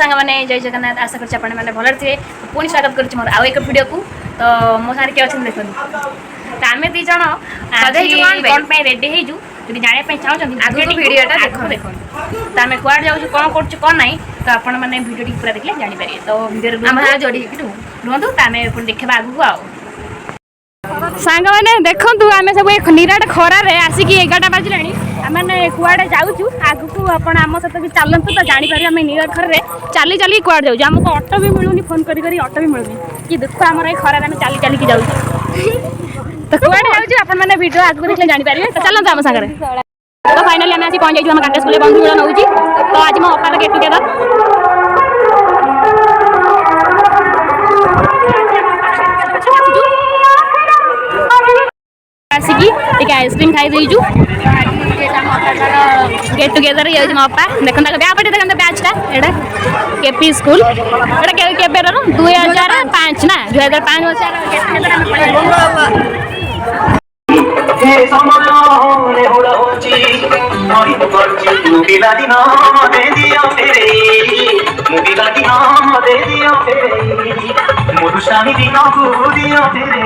सांग मैंने जय जगन्नाथ आशा कर भल थे पुणी स्वागत कर मोर आउ एक वीडियो को तो मो सारे किए अच्छे देखते तो आम दीज कौन रेडी हो जानापी चाहते वीडियोटा देखो तो आम कुआड़े जाऊँ कौन कौन ना तो आपण मैंने वीडियो पूरा देखले जापर तो वीडियो जोड़ी रुहतु तो आम देखा आगू आउ सांग मैंने देखु आम सब निराट खरार आसिक 11टा बाजिला आमने कुआड़े जाऊँ आगू को आपण आम सहित भी चलतु तो जापर आम निराट खरार चली चलिए कुआड़े जाऊँ आमको ऑटो भी मिलूनी फोन करी ऑटो भी मिलूनी कि दुख आम खरार आम चली चलिकी जाऊँ तो कुआड़े जाऊँ आपण मैंने वीडियो आगू देखिए जापर तो चलते आम सागर तो फाइनाली आम आसी पहुँच जाइए कांटा स्कूल बंधु मिलन होगी तो आज मो अपार गेट टुगेदर आसिकी टे आइसक्रीम खाई देजु गेट टुगेदर ये मो अपा देखो ब्यापटे देखते बैचटा एटा केपी स्कूल एटा केबेर 2005 ना 2005 मसीहार गेट टुगेदर आम मुरुषानी दिनों को दियो तेरे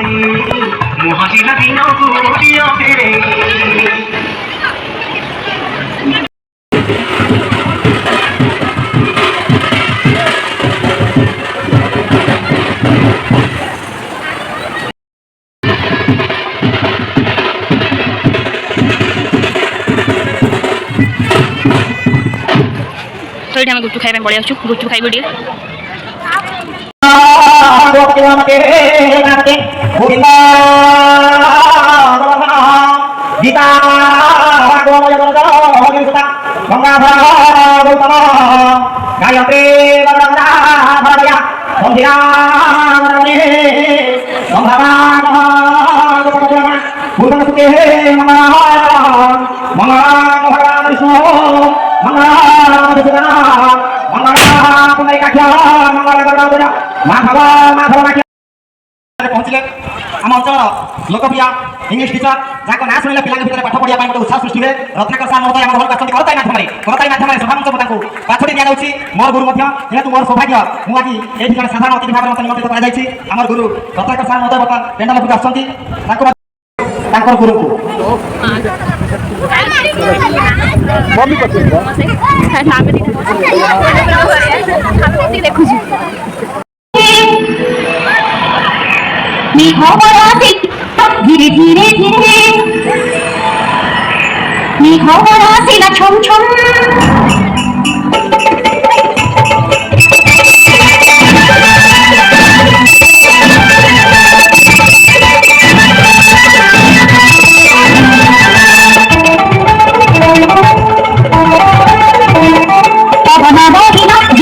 मुहाजिरा दिनों को दियो तेरे तो ये गुपचुप खाई बढ़िया गुपचुप खाई टे गीता गायत्री पहुँचे आम अंचल लोकप्रिय इंग्लीश टीचर जहाँ ना शुणिले पिला भितर पाठ पढ़ा गोटे उत्साह सृष्टि हुए रत्नाकर सार महोदय आम घर करताई माध्यम सभामंच को पाछड़ी दि जाऊँगी मोर गुरु जेहेतु मोर सौभाग्य मुझे ये जन साधारण अतिथि भाव मत निमंत्रित कर गुरु रत्नाकर सार महोदय बर्तमान पेंडालपुर आसकर गुरु को धीरे धीरे धीरे छम छम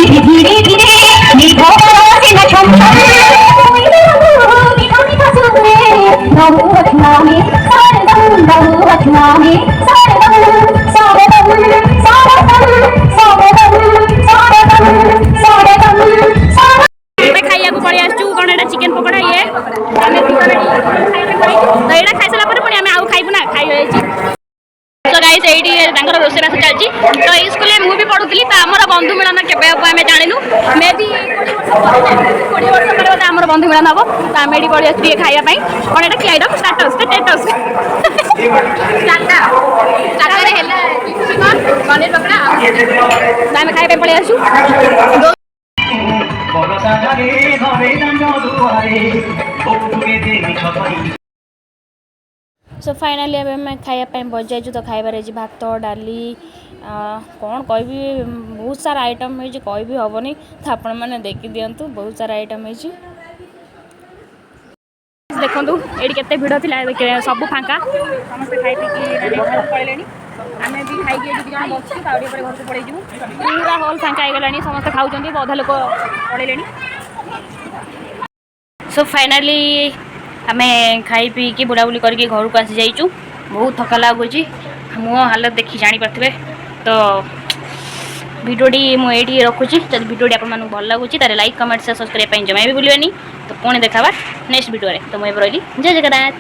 धीरे धीरे धीरे खाइया पड़े आसु कौन एटा चिकेन पकोड़ा ये तो यहाँ खाई सारा पुणी आम आउ खाइबू ना खाई तो गाइस ये रोषेबास चलती तो ये स्कूल में मुझे पढ़ुली तो आम बंधु मिलन के आम जानू मे भी 20 वर्ष पर आम बंधु मिलन हम तो आम ये पढ़ी आसू खावाई कौन एटा कि आइटम स्टाटस आम खाई पड़े आसू सो फाइनाली अब मैं खायापी बजाइछु तो खाइबार भात डाली कौन कह बहुत सारा आइटम है कह हेनी तो आपण मैंने देखी दिंतु बहुत सारा आइटम है देखु ये केते भिड़ थी सब फांका समस्त खाई पी पड़े आम भी खाई जन बच्चु घर को पड़े पूरा हॉल फांका हो गला समस्त खाऊँ अधा लोक पड़े सो फाइनाली आम खाई पी कि बुलाबुली करके घर को आसी जाइचु बहुत थका लगुच मुँह हालत देखी जापे तो भिडियोटी मुझे रखुच्छी जब भिडियोटी आप भल लगुच लाइक कमेंट शेयर सब्सक्राइब जमा भी भूलि तो पुणी देखा नेक्स्ट भिडियो तो मुझे रही जय जगन्नाथ।